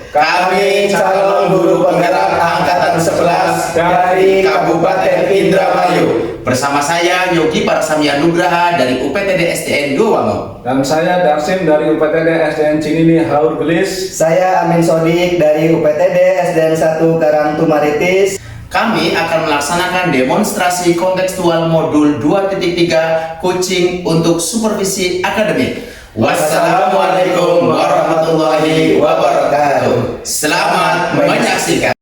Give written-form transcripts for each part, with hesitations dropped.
Kami calon guru penggerak angkatan 11 dari Kabupaten Indramayu. Bersama saya Yogi Parasamya Nugraha dari UPTD SDN Gowango. Dan saya Darsim dari UPTD SDN Cinini Haur Gelis. Saya Amin Sodik dari UPTD SDN 1 Karangtumaritis. Kami akan melaksanakan demonstrasi kontekstual modul 2.3 coaching untuk supervisi akademik. Wassalamualaikum warahmatullahi wabarakatuh. Selamat menyaksikan.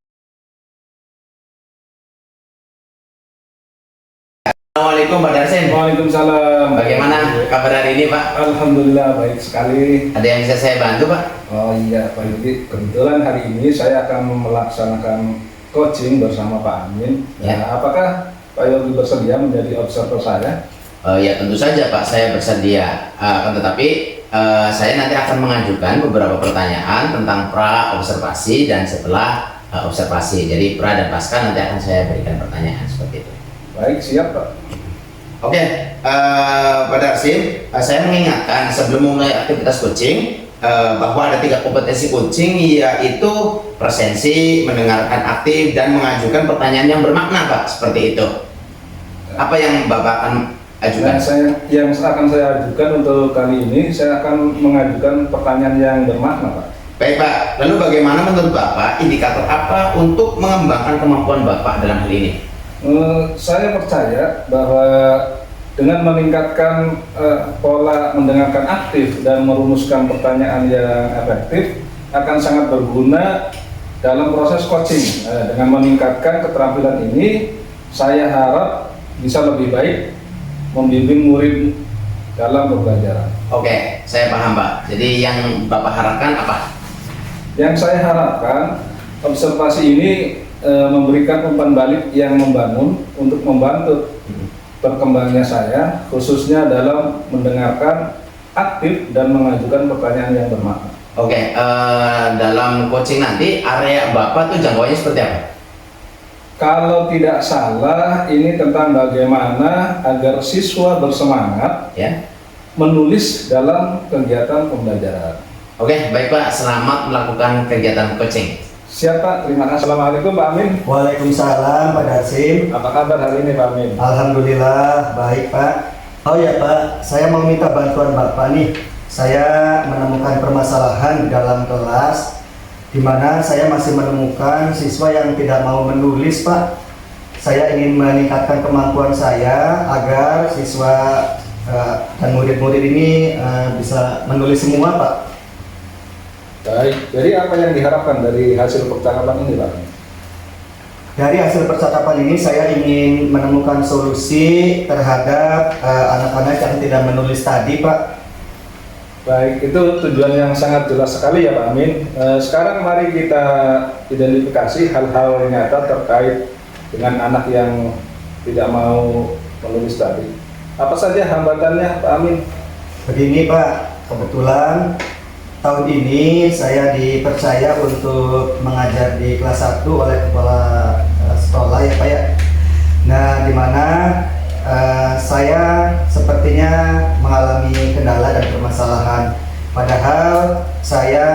Assalamualaikum Pak Darsim. Waalaikumsalam. Bagaimana kabar hari ini Pak? Alhamdulillah baik sekali. Ada yang bisa saya bantu Pak? Oh iya Pak Yogi, kebetulan hari ini saya akan melaksanakan coaching bersama Pak Amin. Ya. Nah, apakah Pak Yogi bersedia menjadi observer saya? Ya tentu saja Pak, saya bersedia. Tetapi saya nanti akan mengajukan beberapa pertanyaan tentang pra observasi dan setelah observasi. Jadi pra dan pasca nanti akan saya berikan pertanyaan seperti itu. Baik, siap Pak. Oke, Pak Darsim, saya mengingatkan sebelum mulai aktivitas coaching bahwa ada 3 kompetensi coaching, yaitu presensi, mendengarkan aktif, dan mengajukan pertanyaan yang bermakna Pak, seperti itu. Apa yang Bapak akan ajukan? Yang akan saya ajukan untuk kali ini, saya akan mengajukan pertanyaan yang bermakna Pak. Baik Pak, lalu bagaimana menurut Bapak indikator apa untuk mengembangkan kemampuan Bapak dalam hal ini? Saya percaya bahwa dengan meningkatkan pola mendengarkan aktif dan merumuskan pertanyaan yang efektif akan sangat berguna dalam proses coaching. Dengan meningkatkan keterampilan ini, saya harap bisa lebih baik membimbing murid dalam pembelajaran. Oke, saya paham Pak. Jadi yang Bapak harapkan apa? Yang saya harapkan, observasi ini memberikan umpan balik yang membangun untuk membantu perkembangannya saya, khususnya dalam mendengarkan aktif dan mengajukan pertanyaan yang bermakna. Oke, dalam coaching nanti area Bapak tuh jangkauannya seperti apa? Kalau tidak salah, ini tentang bagaimana agar siswa bersemangat Ya. menulis dalam kegiatan pembelajaran. Oke, baik Pak. Selamat melakukan kegiatan coaching. Siap Pak, terima kasih. Assalamualaikum Pak Amin. Waalaikumsalam Pak Darsim. Apa kabar hari ini Pak Amin? Alhamdulillah baik Pak. Oh ya Pak, saya mau minta bantuan Bapak nih. Saya menemukan permasalahan di dalam kelas di mana saya masih menemukan siswa yang tidak mau menulis Pak. Saya ingin meningkatkan kemampuan saya agar siswa dan murid-murid ini bisa menulis semua Pak. Baik, jadi apa yang diharapkan dari hasil percakapan ini Pak? Dari hasil percakapan ini saya ingin menemukan solusi terhadap anak-anak yang tidak menulis tadi Pak. Baik, itu tujuan yang sangat jelas sekali ya Pak Amin. Sekarang mari kita identifikasi hal-hal nyata terkait dengan anak yang tidak mau menulis tadi. Apa saja hambatannya Pak Amin? Begini Pak, kebetulan tahun ini saya dipercaya untuk mengajar di kelas 1 oleh kepala sekolah ya Pak ya. Nah, di mana saya sepertinya mengalami kendala dan permasalahan. Padahal saya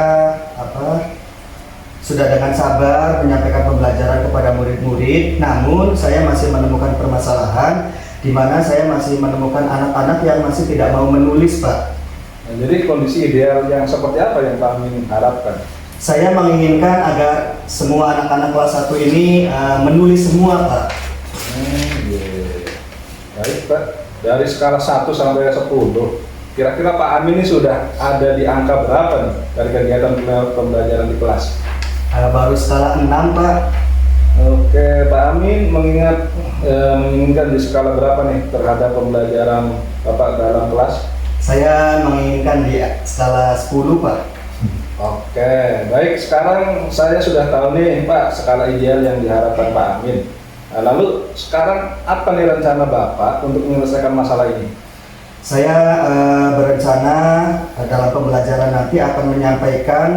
sudah dengan sabar menyampaikan pembelajaran kepada murid-murid, namun saya masih menemukan permasalahan di mana saya masih menemukan anak-anak yang masih tidak mau menulis Pak. Nah, jadi kondisi ideal yang seperti apa yang Pak Amin harapkan? Saya menginginkan agar semua anak-anak kelas 1 ini menulis semua Pak. Baik Pak, dari skala 1 sampai 10, kira-kira Pak Amin ini sudah ada di angka berapa nih dari kegiatan pembelajaran di kelas? Baru skala 6 Pak. Oke, Pak Amin menginginkan di skala berapa nih terhadap pembelajaran Bapak dalam kelas? Saya menginginkan di skala 10 Pak. Oke, baik, sekarang saya sudah tahu nih Pak skala ideal yang diharapkan Pak Amin. Nah, lalu sekarang apa nih rencana Bapak untuk menyelesaikan masalah ini? Saya berencana dalam pembelajaran nanti akan menyampaikan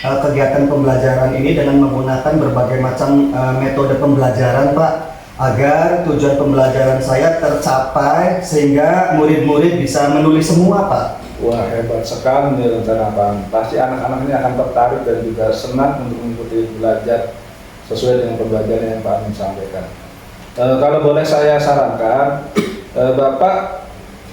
kegiatan pembelajaran ini dengan menggunakan berbagai macam metode pembelajaran Pak, agar tujuan pembelajaran saya tercapai sehingga murid-murid bisa menulis semua Pak. Wah, hebat sekali nih rencana Pak Amin. Pasti anak-anak ini akan tertarik dan juga senang untuk mengikuti belajar sesuai dengan pembelajaran yang Pak Amin sampaikan. Kalau boleh saya sarankan, Bapak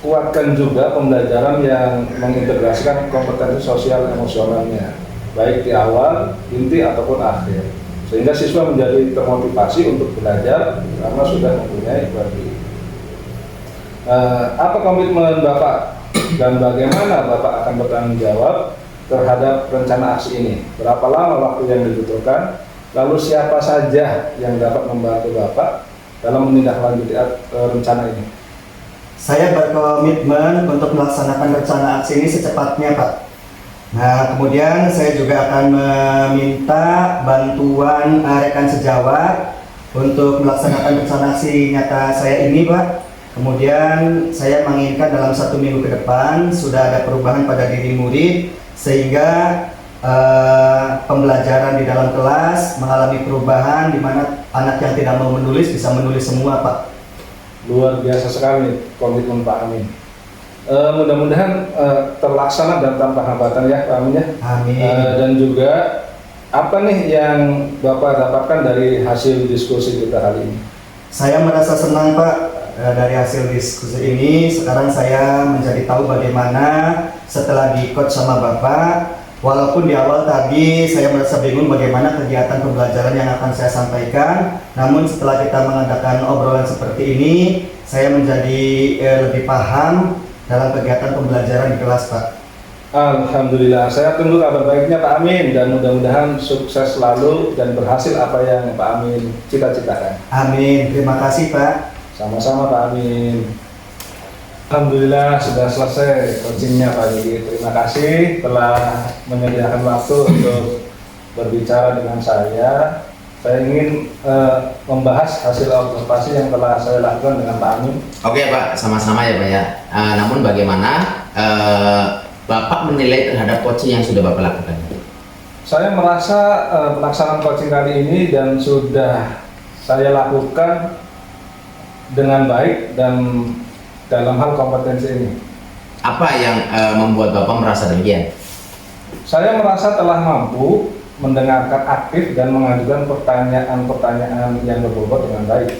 kuatkan juga pembelajaran yang mengintegrasikan kompetensi sosial emosionalnya, baik di awal, inti ataupun akhir, sehingga siswa menjadi termotivasi untuk belajar karena sudah mempunyai value. Apa komitmen Bapak dan bagaimana Bapak akan bertanggung jawab terhadap rencana aksi ini? Berapa lama waktu yang dibutuhkan? Lalu siapa saja yang dapat membantu Bapak dalam menindaklanjuti rencana ini? Saya berkomitmen untuk melaksanakan rencana aksi ini secepatnya, Pak. Nah, kemudian saya juga akan meminta bantuan rekan sejawat untuk melaksanakan rencana aksi nyata saya ini, Pak. Kemudian saya menginginkan dalam 1 minggu ke depan sudah ada perubahan pada diri murid, sehingga pembelajaran di dalam kelas mengalami perubahan di mana anak yang tidak mau menulis bisa menulis semua, Pak. Luar biasa sekali komitmen Pak Amin. Mudah-mudahan terlaksana dan tanpa hambatan ya Pak Amin ya. Amin. Dan juga apa nih yang Bapak dapatkan dari hasil diskusi kita hari ini? Saya merasa senang, Pak, dari hasil diskusi ini. Sekarang saya menjadi tahu bagaimana setelah di-coach sama Bapak. Walaupun di awal tadi saya merasa bingung bagaimana kegiatan pembelajaran yang akan saya sampaikan, namun setelah kita mengadakan obrolan seperti ini, saya menjadi lebih paham dalam kegiatan pembelajaran di kelas, Pak. Alhamdulillah, saya tunggu kabar baiknya Pak Amin dan mudah-mudahan sukses selalu dan berhasil apa yang Pak Amin cita-citakan. Amin, terima kasih, Pak. Sama-sama Pak Amin. Alhamdulillah sudah selesai coachingnya Pak Yogi. Terima kasih telah menyediakan waktu untuk berbicara dengan saya. Saya ingin membahas hasil observasi yang telah saya lakukan dengan Pak Amin. Oke Pak, sama-sama ya Pak ya. Namun bagaimana Bapak menilai terhadap coaching yang sudah Bapak lakukan? Saya merasa pelaksanaan coaching kali ini dan sudah saya lakukan dengan baik dan dalam hal kompetensi ini. Apa yang membuat Bapak merasa demikian? Saya merasa telah mampu mendengarkan aktif dan mengajukan pertanyaan-pertanyaan yang berbobot dengan baik.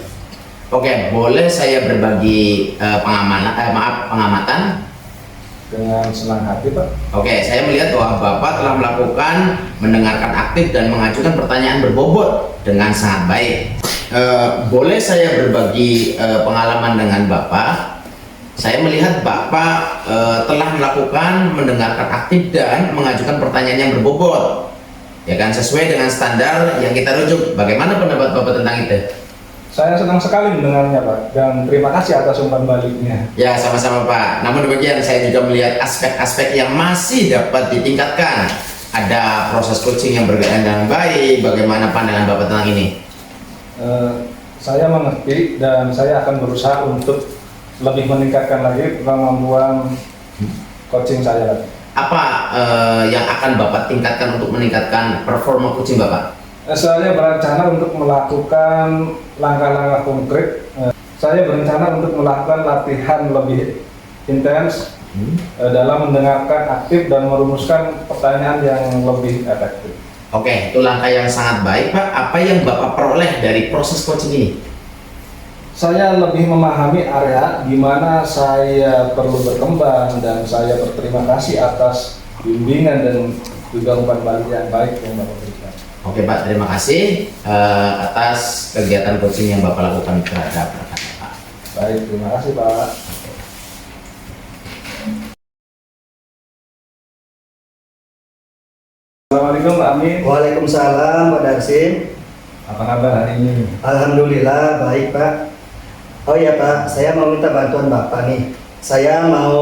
Oke, boleh saya berbagi pengamatan? Dengan senang hati, Pak. Oke, saya melihat bahwa Bapak telah melakukan mendengarkan aktif dan mengajukan pertanyaan berbobot dengan sangat baik. Boleh saya berbagi pengalaman dengan Bapak? Saya melihat Bapak telah melakukan mendengarkan aktif dan mengajukan pertanyaan yang berbobot, ya kan, sesuai dengan standar yang kita rujuk. Bagaimana pendapat Bapak tentang itu? Saya senang sekali mendengarnya Pak, dan terima kasih atas umpan baliknya. Ya, sama-sama Pak. Namun demikian saya juga melihat aspek-aspek yang masih dapat ditingkatkan. Ada proses coaching yang berjalan dengan baik. Bagaimana pandangan Bapak tentang ini? Saya mengerti dan saya akan berusaha untuk lebih meningkatkan lagi kemampuan coaching saya lagi. Apa yang akan Bapak tingkatkan untuk meningkatkan performa coaching Bapak? Saya berencana untuk melakukan langkah-langkah konkret. Saya berencana untuk melakukan latihan lebih intens dalam mendengarkan aktif dan merumuskan pertanyaan yang lebih efektif. Oke, itu langkah yang sangat baik Pak. Apa yang Bapak peroleh dari proses coaching ini? Saya lebih memahami area di mana saya perlu berkembang dan saya berterima kasih atas bimbingan dan juga umpan balik yang baik yang Bapak berikan. Oke Pak, terima kasih atas kegiatan coaching yang Bapak lakukan terhadap rekan Bapak. Baik, terima kasih Pak. Assalamualaikum Pak Amin. Waalaikumsalam, Pak Darsim. Apa kabar hari ini? Alhamdulillah, baik, Pak. Oh ya, Pak, saya mau minta bantuan Bapak nih. Saya mau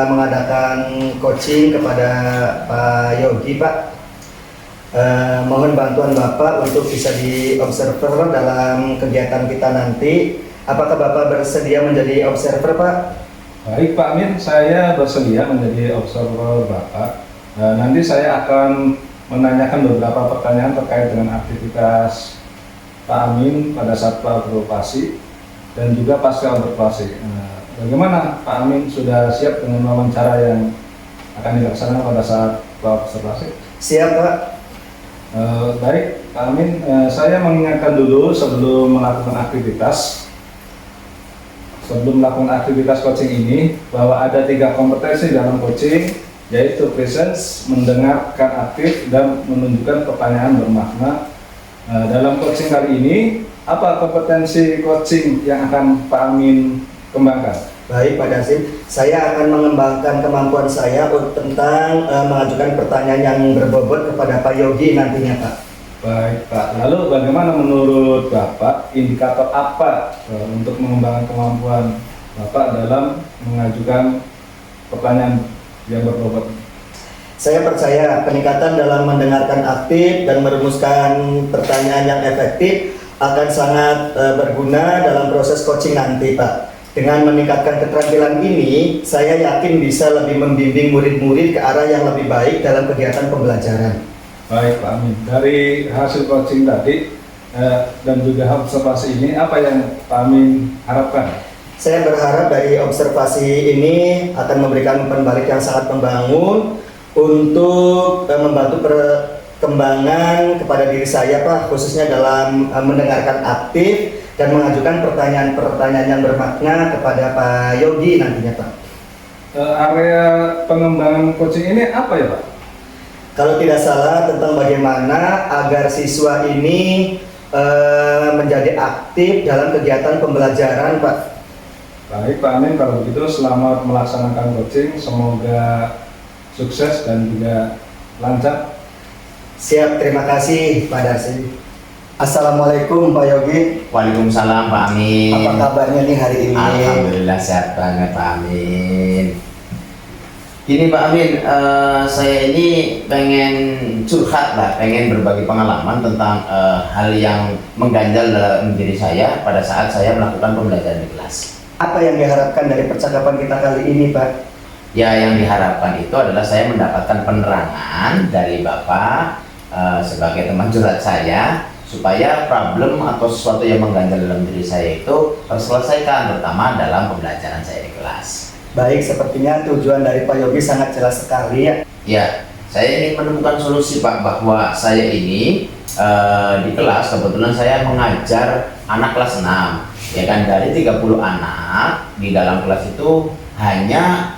mengadakan coaching kepada Pak Yogi, Pak. Mohon bantuan Bapak untuk bisa di-observer dalam kegiatan kita nanti. Apakah Bapak bersedia menjadi observer, Pak? Baik Pak Amin, saya bersedia menjadi observer Bapak. Nanti saya akan menanyakan beberapa pertanyaan terkait dengan aktivitas Pak Amin pada saat observasi dan juga pasca observasi. bagaimana Pak Amin sudah siap dengan wawancara yang akan dilaksanakan pada saat observasi? Siap Pak. Baik, Pak Amin, saya mengingatkan dulu sebelum melakukan aktivitas coaching ini bahwa ada 3 kompetensi dalam coaching, yaitu presence, mendengarkan aktif, dan menunjukkan pertanyaan bermakna. Dalam coaching kali ini, apa kompetensi coaching yang akan Pak Amin kembangkan? Baik Pak Dasim, saya akan mengembangkan kemampuan saya tentang mengajukan pertanyaan yang berbobot kepada Pak Yogi nantinya Pak. Baik Pak, lalu bagaimana menurut Bapak indikator apa untuk mengembangkan kemampuan Bapak dalam mengajukan pertanyaan yang berbobot? Saya percaya peningkatan dalam mendengarkan aktif dan merumuskan pertanyaan yang efektif akan sangat berguna dalam proses coaching nanti Pak. Dengan meningkatkan keterampilan ini, saya yakin bisa lebih membimbing murid-murid ke arah yang lebih baik dalam kegiatan pembelajaran. Baik Pak Amin, dari hasil coaching tadi dan juga observasi ini, apa yang Pak Amin harapkan? Saya berharap dari observasi ini akan memberikan umpan balik yang sangat membangun untuk membantu perkembangan kepada diri saya Pak, khususnya dalam mendengarkan aktif dan mengajukan pertanyaan-pertanyaan yang bermakna kepada Pak Yogi nantinya Pak. Area pengembangan coaching ini apa ya Pak? Kalau tidak salah tentang bagaimana agar siswa ini menjadi aktif dalam kegiatan pembelajaran Pak. Baik Pak Amin, kalau begitu selamat melaksanakan coaching, semoga sukses dan juga lancar. Siap, terima kasih Pak Darsi. Assalamualaikum Pak Yogi. Waalaikumsalam Pak Amin. Apa kabarnya nih hari ini? Alhamdulillah sehat banget Pak Amin. Gini Pak Amin, saya ini pengen curhat lah, pengen berbagi pengalaman tentang hal yang mengganjal dalam diri saya pada saat saya melakukan pembelajaran di kelas. Apa yang diharapkan dari percakapan kita kali ini Pak? Ya, yang diharapkan itu adalah saya mendapatkan penerangan dari Bapak sebagai teman curhat saya, supaya problem atau sesuatu yang mengganjal dalam diri saya itu terselesaikan, terutama dalam pembelajaran saya di kelas. Baik, sepertinya tujuan dari Pak Yogi sangat jelas sekali ya. Ya, saya ingin menemukan solusi Pak, bahwa saya ini di kelas kebetulan saya mengajar anak kelas 6, ya kan, dari 30 anak di dalam kelas itu hanya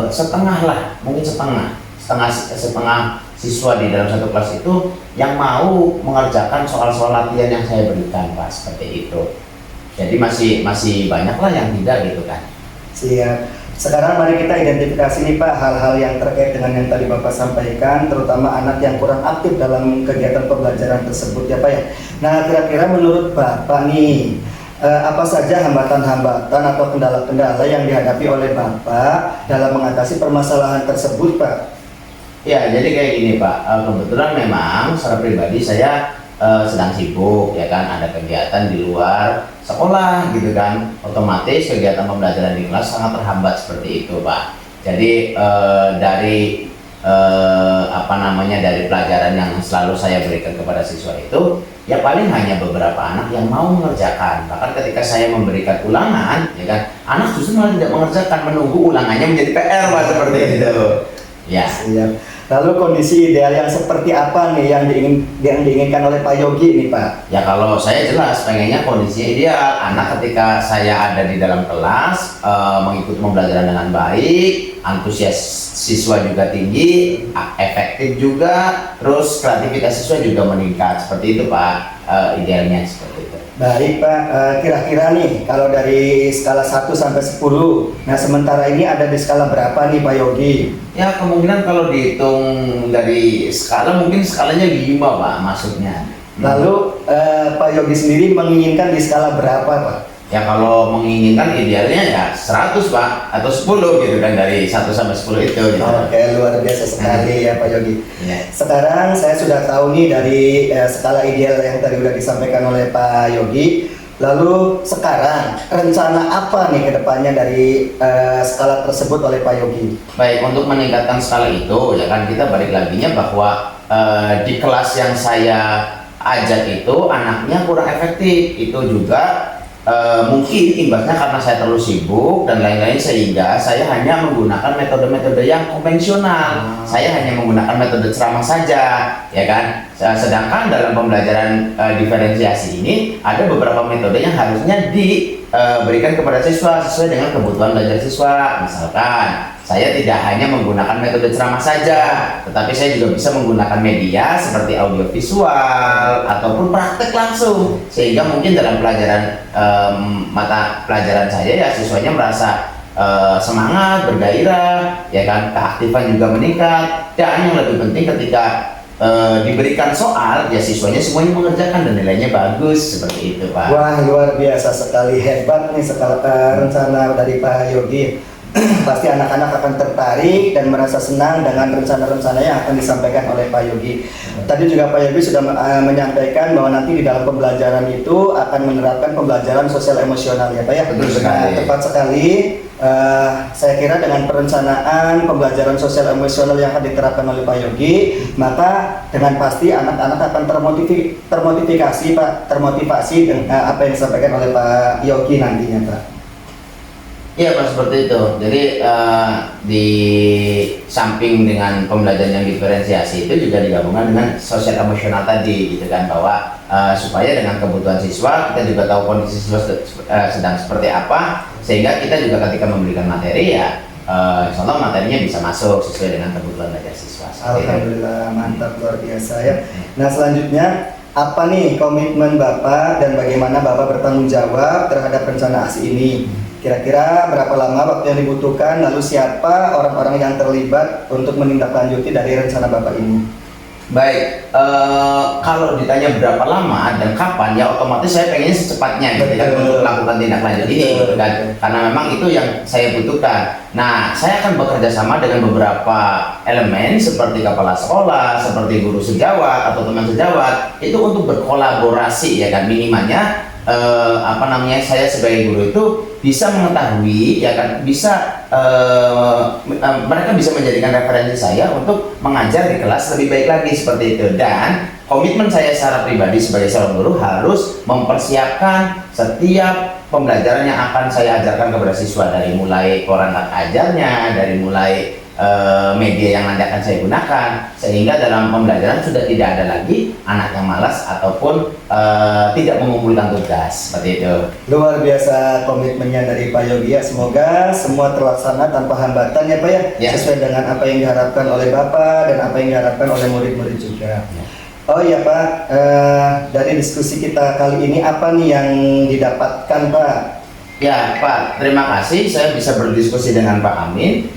setengah lah, mungkin setengah siswa di dalam satu kelas itu yang mau mengerjakan soal-soal latihan yang saya berikan Pak, seperti itu. Jadi masih banyak lah yang tidak gitu kan. Siap. Sekarang mari kita identifikasi nih Pak hal-hal yang terkait dengan yang tadi Bapak sampaikan, terutama anak yang kurang aktif dalam kegiatan pembelajaran tersebut ya Pak ya. Nah, kira-kira menurut Bapak nih apa saja hambatan-hambatan atau kendala-kendala yang dihadapi oleh Bapak dalam mengatasi permasalahan tersebut Pak? Ya, jadi kayak gini Pak, kebetulan memang secara pribadi saya sedang sibuk ya kan, ada kegiatan di luar sekolah gitu kan, otomatis kegiatan pembelajaran di kelas sangat terhambat seperti itu Pak. Jadi dari dari pelajaran yang selalu saya berikan kepada siswa itu ya paling hanya beberapa anak yang mau mengerjakan. Bahkan ketika saya memberikan ulangan ya kan, anak justru malah tidak mengerjakan, menunggu ulangannya menjadi PR Pak, seperti itu ya. Siap. Lalu kondisi ideal yang seperti apa nih yang diinginkan oleh Pak Yogi nih Pak? Ya kalau saya jelas pengennya kondisi ideal, anak ketika saya ada di dalam kelas mengikuti pembelajaran dengan baik, antusias siswa juga tinggi, efektif juga, terus kreativitas siswa juga meningkat, seperti itu Pak, idealnya seperti itu. Baik Pak, kira-kira nih kalau dari skala 1 sampai 10, nah sementara ini ada di skala berapa nih Pak Yogi? Ya kemungkinan kalau dihitung dari skala mungkin skalanya 5 Pak maksudnya. Lalu Pak Yogi sendiri menginginkan di skala berapa Pak? Ya kalau menginginkan idealnya ya 100 Pak, atau 10 gitu kan, dari 1 sampai 10 itu gitu. Oke, luar biasa sekali ya Pak Yogi. Ya. Sekarang saya sudah tahu nih dari skala ideal yang tadi sudah disampaikan oleh Pak Yogi. Lalu sekarang rencana apa nih ke depannya dari skala tersebut oleh Pak Yogi? Baik, untuk meningkatkan skala itu ya kan, kita balik laginya bahwa di kelas yang saya ajak itu anaknya kurang efektif. Itu juga mungkin imbasnya karena saya terlalu sibuk dan lain-lain sehingga saya hanya menggunakan metode-metode yang konvensional. Saya hanya menggunakan metode ceramah saja, ya kan. Sedangkan dalam pembelajaran diferensiasi ini ada beberapa metode yang harusnya diberikan kepada siswa sesuai dengan kebutuhan belajar siswa. Misalkan saya tidak hanya menggunakan metode ceramah saja, tetapi saya juga bisa menggunakan media seperti audiovisual ataupun praktek langsung, sehingga mungkin dalam pelajaran mata pelajaran saya ya siswanya merasa semangat, bergairah, ya kan, keaktifan juga meningkat, dan yang lebih penting ketika diberikan soal, ya siswanya semuanya mengerjakan dan nilainya bagus, seperti itu, Pak. Wah, luar biasa sekali, hebat nih sekali rencana dari Pak Yogi. Pasti anak-anak akan tertarik dan merasa senang dengan rencana-rencana yang akan disampaikan oleh Pak Yogi. Tadi juga Pak Yogi sudah menyampaikan bahwa nanti di dalam pembelajaran itu akan menerapkan pembelajaran sosial emosional, ya Pak ya. Betul sekali. Tepat sekali. Saya kira dengan perencanaan pembelajaran sosial emosional yang akan diterapkan oleh Pak Yogi, maka dengan pasti anak-anak akan termotivasi Pak, termotivasi dengan apa yang disampaikan oleh Pak Yogi nantinya, Pak. Iya Pak, seperti itu. Jadi di samping dengan pembelajaran yang diferensiasi itu juga digabungkan dengan sosial emosional tadi, gitu kan, bahwa supaya dengan kebutuhan siswa kita juga tahu kondisi siswa sedang seperti apa, sehingga kita juga ketika memberikan materi ya insya Allah materinya bisa masuk sesuai dengan kebutuhan belajar siswa. Alhamdulillah, mantap, luar biasa ya. Nah, selanjutnya apa nih komitmen Bapak dan bagaimana Bapak bertanggung jawab terhadap rencana ASI ini? Kira-kira berapa lama waktu yang dibutuhkan, lalu siapa orang-orang yang terlibat untuk menindaklanjuti dari rencana Bapak ini? Baik, kalau ditanya berapa lama dan kapan, ya otomatis saya pengennya secepatnya gitu kan, untuk melakukan tindak lanjut ini gitu kan, karena memang itu yang saya butuhkan. Nah, saya akan bekerja sama dengan beberapa elemen seperti kepala sekolah, seperti guru sejawat atau teman sejawat, itu untuk berkolaborasi, ya kan, minimalnya saya sebagai guru itu bisa mengetahui, ya kan, bisa mereka bisa menjadikan referensi saya untuk mengajar di kelas lebih baik lagi, seperti itu. Dan komitmen saya secara pribadi sebagai seorang guru harus mempersiapkan setiap pembelajaran yang akan saya ajarkan kepada siswa, dari mulai perangkat ajarnya, dari mulai media yang nanti akan saya gunakan, sehingga dalam pembelajaran sudah tidak ada lagi anak yang malas ataupun tidak mengumpulkan tugas, seperti itu. Luar biasa komitmennya dari Pak Yogi ya. Semoga semua terlaksana tanpa hambatan ya Pak ya, Ya. sesuai dengan apa yang diharapkan oleh Bapak dan apa yang diharapkan oleh murid-murid juga. Ya. Oh iya Pak, dari diskusi kita kali ini apa nih yang didapatkan Pak? Ya Pak, terima kasih saya bisa berdiskusi dengan Pak Amin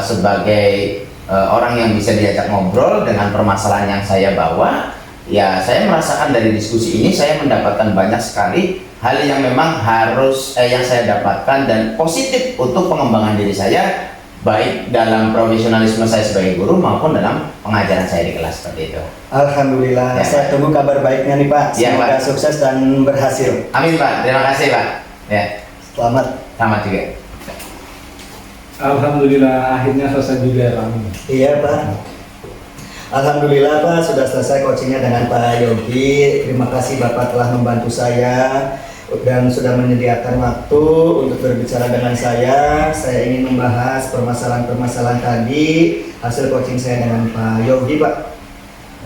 sebagai orang yang bisa diajak ngobrol dengan permasalahan yang saya bawa. Ya, saya merasakan dari diskusi ini saya mendapatkan banyak sekali hal yang memang harus yang saya dapatkan dan positif untuk pengembangan diri saya, baik dalam profesionalisme saya sebagai guru maupun dalam pengajaran saya di kelas, seperti itu. Alhamdulillah, Ya, saya tunggu kabar baiknya nih Pak. Ya, Semoga Pak. sukses dan berhasil. Amin Pak, terima kasih Pak. Ya, Selamat. selamat juga. Alhamdulillah akhirnya selesai juga ya Pak Amin. Iya Pak. Alhamdulillah Pak, sudah selesai coachingnya dengan Pak Yogi. Terima kasih Bapak telah membantu saya dan sudah menyediakan waktu untuk berbicara dengan saya. Saya ingin membahas permasalahan-permasalahan tadi, hasil coaching saya dengan Pak Yogi Pak.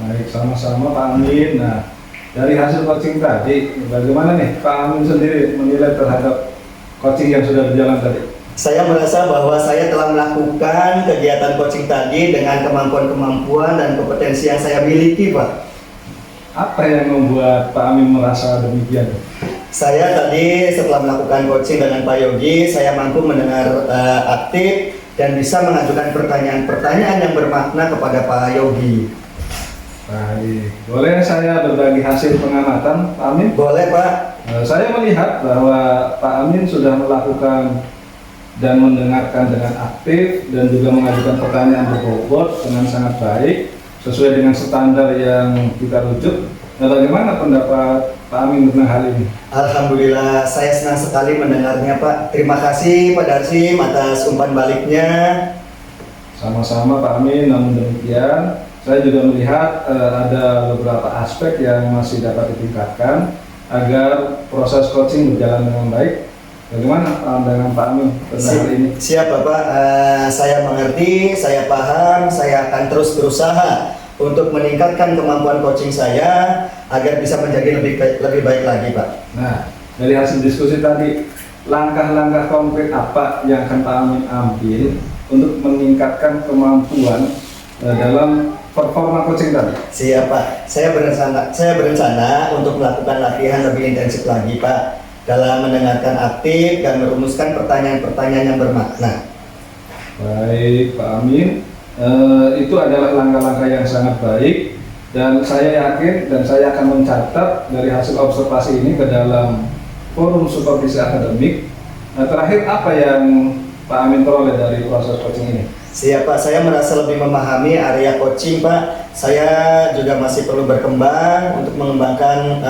Baik, sama-sama Pak Amin. Nah, dari hasil coaching tadi, bagaimana nih Pak Amin sendiri menilai terhadap coaching yang sudah berjalan tadi? Saya merasa bahwa saya telah melakukan kegiatan coaching tadi dengan kemampuan-kemampuan dan kompetensi yang saya miliki Pak. Apa yang membuat Pak Amin merasa demikian? Saya tadi setelah melakukan coaching dengan Pak Yogi, saya mampu mendengar aktif dan bisa mengajukan pertanyaan-pertanyaan yang bermakna kepada Pak Yogi. Baik, boleh saya berbagi hasil pengamatan Pak Amin? Boleh Pak. Saya melihat bahwa Pak Amin sudah melakukan dan mendengarkan dengan aktif dan juga mengajukan pertanyaan berbobot dengan sangat baik sesuai dengan standar yang kita rujuk. Nah, bagaimana pendapat Pak Amin tentang hal ini? Alhamdulillah, saya senang sekali mendengarnya Pak. Terima kasih Pak Darsim atas umpan baliknya. Sama-sama Pak Amin, namun demikian saya juga melihat ada beberapa aspek yang masih dapat ditingkatkan. agar proses coaching berjalan dengan baik. Bagaimana pandangan Pak Amin tentang hal ini? Siap Bapak, saya mengerti, saya paham, saya akan terus berusaha untuk meningkatkan kemampuan coaching saya agar bisa menjadi lebih baik lagi Pak. Nah, dari hasil diskusi tadi, langkah-langkah konkret apa yang akan Pak Amin ambil untuk meningkatkan kemampuan dalam performa coaching tadi? Siap Pak, saya berencana untuk melakukan latihan lebih intensif lagi Pak, dalam mendengarkan aktif dan merumuskan pertanyaan-pertanyaan yang bermakna. Baik Pak Amin, itu adalah langkah-langkah yang sangat baik dan saya yakin dan saya akan mencatat dari hasil observasi ini ke dalam forum supervisi akademik. Nah, terakhir apa yang Pak Amin peroleh dari proses coaching ini? Siap Pak, saya merasa lebih memahami area coaching Pak. Saya juga masih perlu berkembang untuk mengembangkan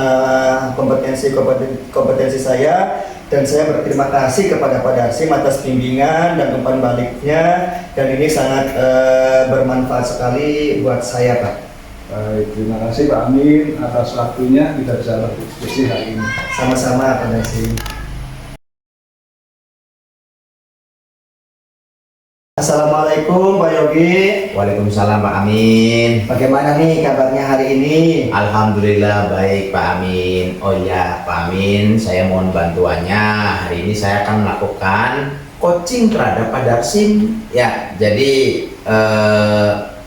kompetensi saya, dan saya berterima kasih kepada Pak Darsim atas bimbingan dan umpan baliknya, dan ini sangat bermanfaat sekali buat saya Pak. Baik, terima kasih Pak Amin atas waktunya kita bisa berdiskusi hari ini. Sama-sama Pak Darsim. Assalamualaikum Pak Yogi. Waalaikumsalam Pak Amin. Bagaimana nih kabarnya hari ini? Alhamdulillah baik Pak Amin. Oh iya Pak Amin, saya mohon bantuannya. Hari ini saya akan melakukan coaching terhadap Pak Darsim. Ya, jadi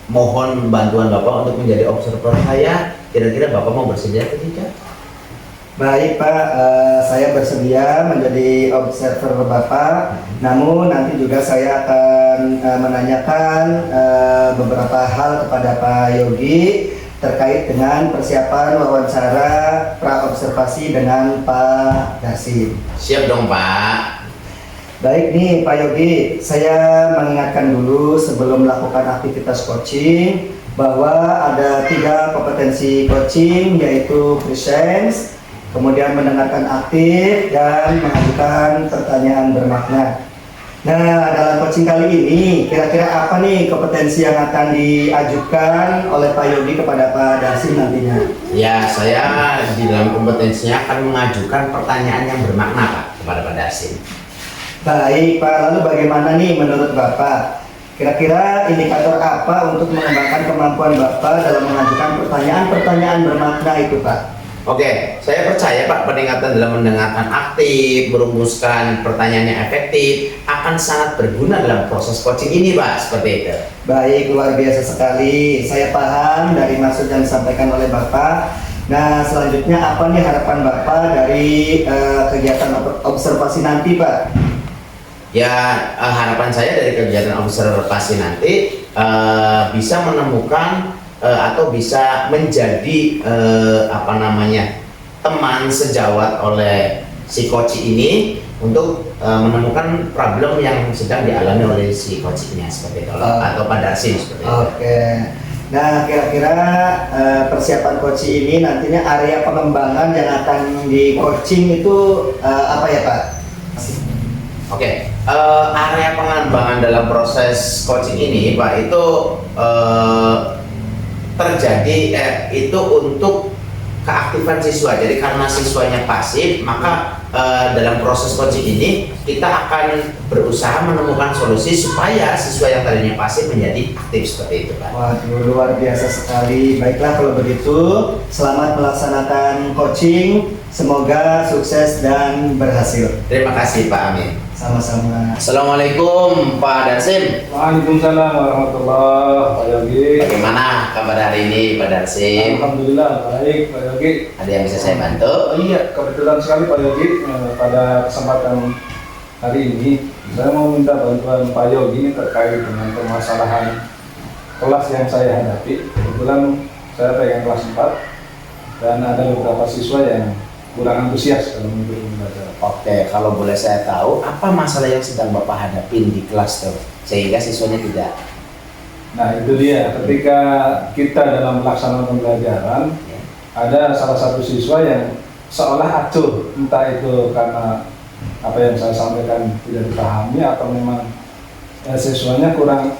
mohon bantuan Bapak untuk menjadi observer saya. Kira-kira Bapak mau bersedia atau tidak? Baik Pak, saya bersedia menjadi observer Bapak. Namun nanti juga saya akan menanyakan beberapa hal kepada Pak Yogi terkait dengan persiapan wawancara pra-observasi dengan Pak Darsim. Siap dong Pak. Baik nih Pak Yogi, saya mengingatkan dulu sebelum melakukan aktivitas coaching bahwa ada 3 kompetensi coaching, yaitu presence, kemudian mendengarkan aktif, dan mengajukan pertanyaan bermakna. Nah, dalam coaching kali ini, kira-kira apa nih kompetensi yang akan diajukan oleh Pak Yogi kepada Pak Darsim nantinya? Ya, saya di dalam kompetensinya akan mengajukan pertanyaan yang bermakna Pak kepada Pak Darsim. Baik Pak, lalu bagaimana nih menurut Bapak? Kira-kira indikator apa untuk mengembangkan kemampuan Bapak dalam mengajukan pertanyaan-pertanyaan bermakna itu Pak? Oke, saya percaya Pak, peningkatan dalam mendengarkan aktif, merumuskan pertanyaan yang efektif akan sangat berguna dalam proses coaching ini Pak, seperti itu. Baik, luar biasa sekali. Saya paham dari maksud yang disampaikan oleh Bapak. Nah, selanjutnya apa nih harapan Bapak dari kegiatan observasi nanti Pak? Ya, harapan saya dari kegiatan observasi nanti bisa menemukan atau bisa menjadi teman sejawat oleh si coach ini untuk menemukan problem yang sedang dialami oleh si coachnya seperti itu atau Pak Darsim seperti itu. Oke. Nah, kira-kira persiapan coach ini nantinya area pengembangan yang akan di coaching itu apa ya Pak? Oke, area pengembangan dalam proses coaching ini Pak itu terjadi itu untuk keaktifan siswa. Jadi karena siswanya pasif, maka dalam proses coaching ini kita akan berusaha menemukan solusi supaya siswa yang tadinya pasif menjadi aktif seperti itu Pak. Waduh, luar biasa sekali. Baiklah kalau begitu, selamat melaksanakan coaching. Semoga sukses dan berhasil. Terima kasih Pak Amin. Sama-sama. Assalamualaikum Pak Darsim. Waalaikumsalam warahmatullahi Pak Yogi. Bagaimana kabar hari ini Pak Darsim? Alhamdulillah baik Pak Yogi. Ada yang bisa saya bantu? Iya, kebetulan sekali Pak Yogi, pada kesempatan hari ini saya mau minta bantuan Pak Yogi terkait dengan permasalahan kelas yang saya hadapi. Kebetulan saya pegang kelas 4 dan ada beberapa siswa yang kurang antusias dalam mengikuti belajar. Oke, kalau boleh saya tahu apa masalah yang sedang Bapak hadapin di kelas tuh sehingga siswanya tidak? Nah itu dia, ketika kita dalam pelaksanaan pembelajaran ada salah satu siswa yang seolah acuh, entah itu karena apa yang saya sampaikan tidak dipahami atau memang siswanya kurang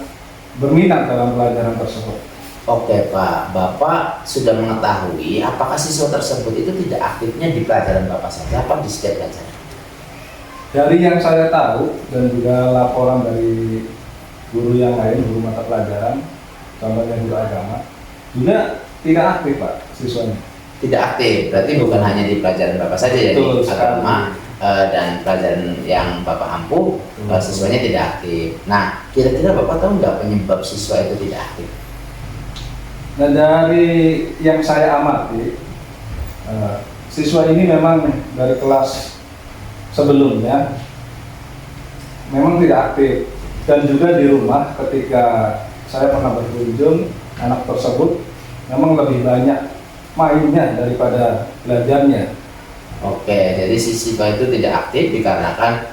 berminat dalam pelajaran tersebut. Oke Pak, Bapak sudah mengetahui apakah siswa tersebut itu tidak aktifnya di pelajaran Bapak saja, apa di setiap pelajaran? Dari yang saya tahu dan juga laporan dari guru yang lain, guru mata pelajaran, contohnya guru agama, juga tidak aktif Pak siswanya. Tidak aktif, berarti bukan hanya di pelajaran Bapak saja ya, di Betul sekali. agama dan pelajaran yang Bapak ampuh, siswanya tidak aktif. Nah, kira-kira Bapak tahu nggak penyebab siswa itu tidak aktif? Nah dari yang saya amati, siswa ini memang dari kelas sebelumnya memang tidak aktif, dan juga di rumah ketika saya pernah berkunjung, anak tersebut memang lebih banyak mainnya daripada belajarnya. Oke, jadi si siswa itu tidak aktif dikarenakan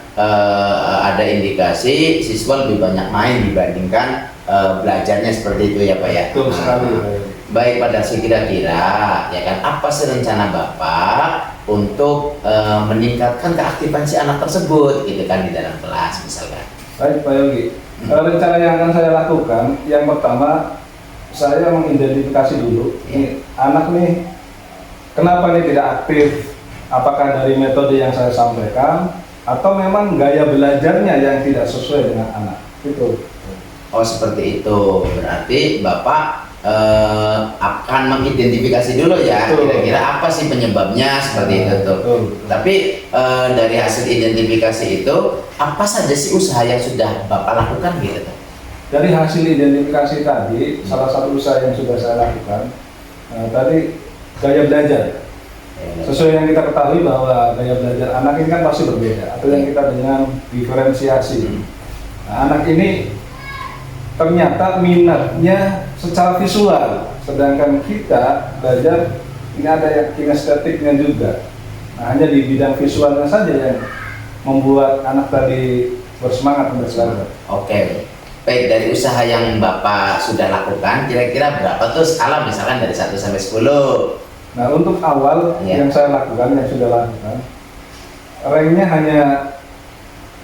ada indikasi siswa lebih banyak main dibandingkan belajarnya seperti itu ya Pak ya. Betul sekali. Baik Pak Darsi, kira-kira ya kan apa sih rencana Bapak untuk meningkatkan keaktifan si anak tersebut gitu kan di dalam kelas misalkan? Baik Pak Yogi, rencana yang akan saya lakukan, yang pertama saya mengidentifikasi dulu, ini anak nih kenapa nih tidak aktif, apakah dari metode yang saya sampaikan atau memang gaya belajarnya yang tidak sesuai dengan anak itu. Oh seperti itu, berarti Bapak akan mengidentifikasi dulu ya, Betul. kira-kira apa sih penyebabnya seperti itu tuh. Betul. Tapi dari hasil identifikasi itu apa saja sih usaha yang sudah Bapak lakukan gitu tuh? Dari hasil identifikasi tadi, salah satu usaha yang sudah saya lakukan tadi gaya belajar. Sesuai yang kita ketahui bahwa gaya belajar anak ini kan pasti berbeda, atau yang kita dengan diferensiasi. Nah, anak ini ternyata minatnya secara visual, sedangkan kita belajar ini ada yang kinestetiknya juga. Nah, hanya di bidang visualnya saja yang membuat anak tadi bersemangat untuk belajar. Oke, baik, dari usaha yang Bapak sudah lakukan, kira-kira berapa tuh skala misalkan dari 1 sampai 10? Nah, untuk awal Ya. yang saya lakukan, yang sudah lakukan, ranknya hanya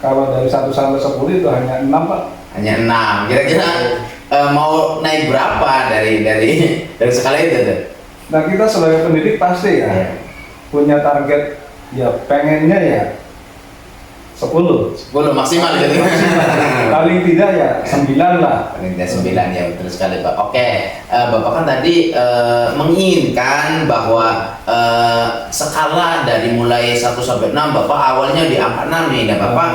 kalau dari 1 sampai 10 itu hanya 6 Pak. Hanya 6. Kira-kira mau naik berapa dari skala itu tuh? Nah, kita sebagai pendidik pasti ya, Ya. punya target, ya pengennya ya 10. 10 maksimal gitu. Paling tidak ya 9 lah. Paling tidak 9 ya, betul sekali Pak. Oke, Bapak kan tadi menginginkan bahwa skala dari mulai 1 sampai 6, Bapak awalnya di angka 6 nih, dan Bapak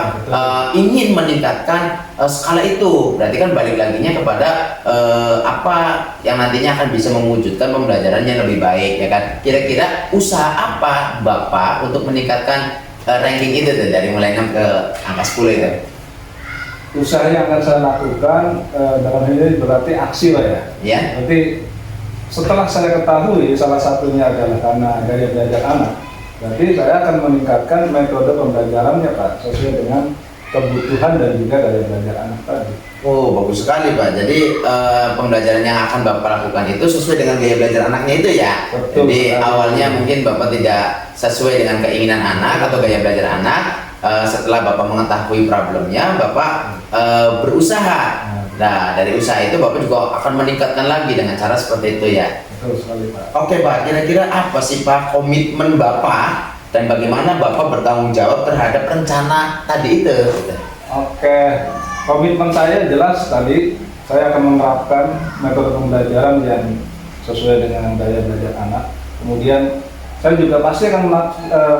ingin meningkatkan skala itu. Berarti kan balik laginya kepada apa yang nantinya akan bisa mewujudkan pembelajarannya lebih baik ya kan. Kira-kira usaha apa Bapak untuk meningkatkan ranking itu tuh dari mulai 6 ke angka 10 itu? Usaha yang akan saya lakukan dalam hal ini berarti aksi Pak ya. Ya. Berarti setelah saya ketahui salah satunya adalah karena gaya belajar anak, berarti saya akan meningkatkan metode pembelajarannya Pak, sesuai dengan kebutuhan dan juga gaya belajar anak tadi. Oh, bagus sekali Pak. Jadi pembelajaran yang akan Bapak lakukan itu sesuai dengan gaya belajar anaknya itu ya. Betul Jadi sekali. awalnya mungkin Bapak tidak sesuai dengan keinginan anak atau gaya belajar anak. Setelah Bapak mengetahui problemnya, Bapak berusaha. Nah, dari usaha itu Bapak juga akan meningkatkan lagi dengan cara seperti itu ya. Betul sekali Pak. Oke Pak, kira-kira apa sih Pak komitmen Bapak dan bagaimana Bapak bertanggung jawab terhadap rencana tadi itu? Oke, komitmen saya jelas tadi, saya akan menerapkan metode pembelajaran yang sesuai dengan gaya belajar anak. Kemudian saya juga pasti akan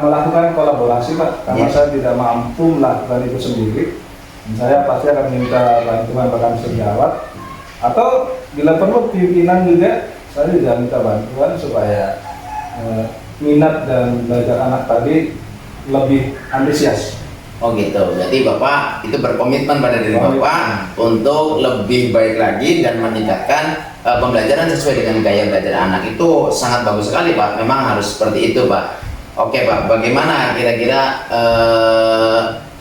melakukan kolaborasi Pak, karena Ya. saya tidak mampu melakukan itu sendiri. Saya pasti akan minta bantuan rekan sejawat, atau bila perlu pimpinan juga, saya juga minta bantuan supaya minat dan belajar anak tadi lebih antusias. Oh gitu, berarti Bapak itu berkomitmen pada diri Komitmen. Bapak untuk lebih baik lagi dan meningkatkan pembelajaran sesuai dengan gaya belajar anak. Itu sangat bagus sekali Pak, memang harus seperti itu Pak. Oke Pak, bagaimana kira-kira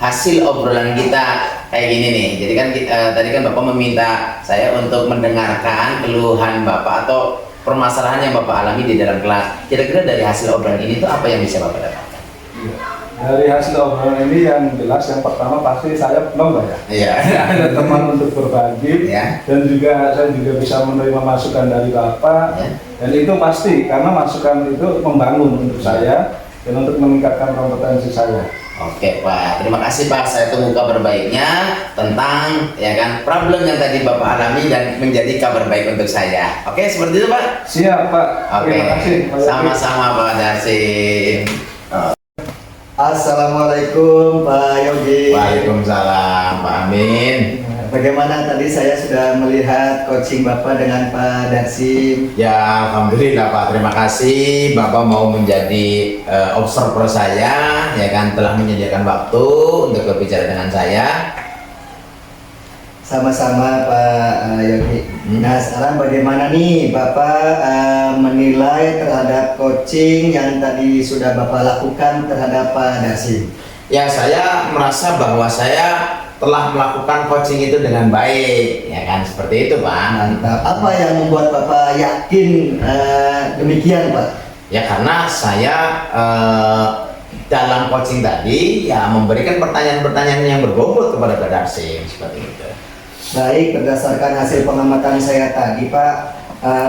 hasil obrolan kita kayak gini nih? Jadi kan tadi kan Bapak meminta saya untuk mendengarkan keluhan Bapak atau permasalahan yang Bapak alami di dalam kelas. Kira-kira dari hasil obrolan ini tuh apa yang bisa Bapak dapatkan? Iya. Dari hasil obrolan ini yang jelas yang pertama pasti saya belum ya. Iya. Ada teman untuk berbagi Ya. dan juga saya juga bisa menerima masukan dari Bapak Ya. dan itu pasti karena masukan itu membangun untuk saya dan untuk meningkatkan kompetensi saya. Oke Pak, terima kasih Pak. Saya tunggu kabar baiknya tentang ya kan problem yang tadi Bapak alami dan menjadi kabar baik untuk saya. Oke, seperti itu Pak. Siap Pak. Oke, Terima kasih. Pak Yogi. sama-sama Pak Darsim. Assalamualaikum Pak Yogi. Waalaikumsalam Pak Amin. Bagaimana tadi saya sudah melihat coaching Bapak dengan Pak Darsim. Ya, alhamdulillah Pak. Terima kasih Bapak mau menjadi observer saya, ya kan telah menyediakan waktu untuk berbicara dengan saya. Sama-sama Pak Yogi. Nah sekarang bagaimana nih Bapak menilai terhadap coaching yang tadi sudah Bapak lakukan terhadap Pak Darsim? Ya, saya merasa bahwa saya telah melakukan coaching itu dengan baik, ya kan seperti itu Pak. Mantap. Apa yang membuat Bapak yakin demikian Pak? Ya karena saya dalam coaching tadi ya memberikan pertanyaan-pertanyaan yang berbobot kepada Pak Darsim seperti itu. Baik, berdasarkan hasil pengamatan saya tadi Pak,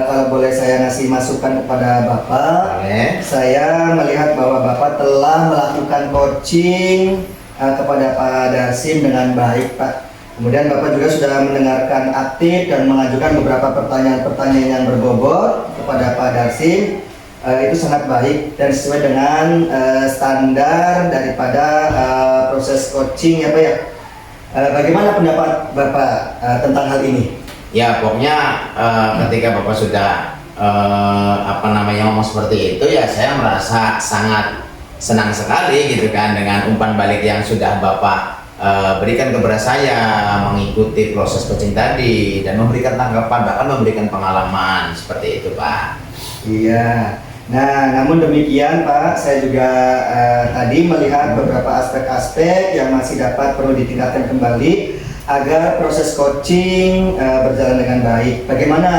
kalau boleh saya ngasih masukan kepada Bapak, Boleh. saya melihat bahwa Bapak telah melakukan coaching kepada Pak Darsim dengan baik Pak. Kemudian Bapak juga sudah mendengarkan aktif dan mengajukan beberapa pertanyaan-pertanyaan yang berbobot kepada Pak Darsim. Itu sangat baik dan sesuai dengan standar daripada proses coaching ya Pak ya. Bagaimana pendapat Bapak tentang hal ini? Ya pokoknya ketika Bapak sudah ngomong seperti itu ya saya merasa sangat senang sekali gitu kan dengan umpan balik yang sudah Bapak berikan kepada saya mengikuti proses coaching tadi dan memberikan tanggapan bahkan memberikan pengalaman seperti itu Pak. Iya. Nah, namun demikian Pak, saya juga tadi melihat beberapa aspek-aspek yang masih dapat perlu ditingkatkan kembali agar proses coaching berjalan dengan baik. Bagaimana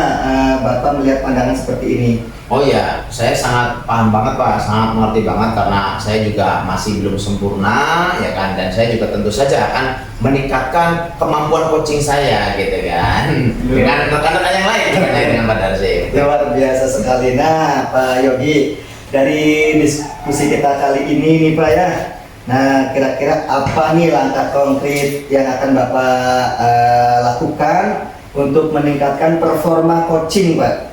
Bapak melihat pandangan seperti ini? Oh ya, saya sangat paham banget Pak, sangat mengerti banget karena saya juga masih belum sempurna ya kan, dan saya juga tentu saja akan meningkatkan kemampuan coaching saya gitu kan dengan rekan-rekan yang lain bukan hanya dengan Pak Darsim. Luar biasa sekali. Nah, Pak Yogi, dari diskusi kita kali ini nih Pak ya. Nah, kira-kira apa nih langkah konkret yang akan Bapak lakukan untuk meningkatkan performa coaching Pak?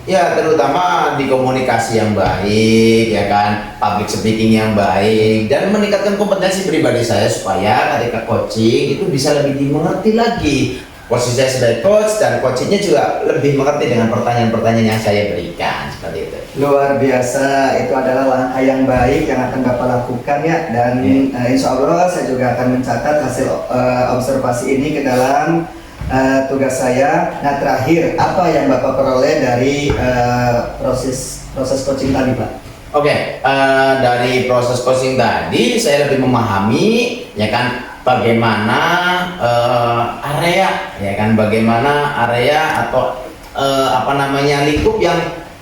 Ya terutama di komunikasi yang baik ya kan, public speaking yang baik dan meningkatkan kompetensi pribadi saya supaya ketika coaching itu bisa lebih dimengerti lagi. Posisi saya sebagai coach dan coachingnya juga lebih mengerti dengan pertanyaan-pertanyaan yang saya berikan seperti itu. Luar biasa, itu adalah langkah yang baik yang akan Bapak lakukan ya, dan insya Allah saya juga akan mencatat hasil observasi ini ke dalam tugas saya. Nah terakhir, apa yang Bapak peroleh dari proses coaching tadi Pak? Oke, dari proses coaching tadi saya lebih memahami ya kan bagaimana bagaimana area atau lingkup yang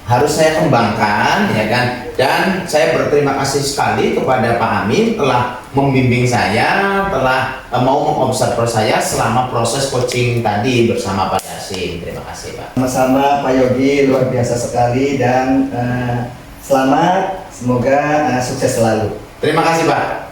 harus saya kembangkan ya kan, dan saya berterima kasih sekali kepada Pak Amin telah membimbing saya, telah mau mengobserver saya selama proses coaching tadi bersama Pak Darsim. Terima kasih Pak. Sama-sama Pak Yogi, luar biasa sekali dan selamat, semoga sukses selalu. Terima kasih Pak.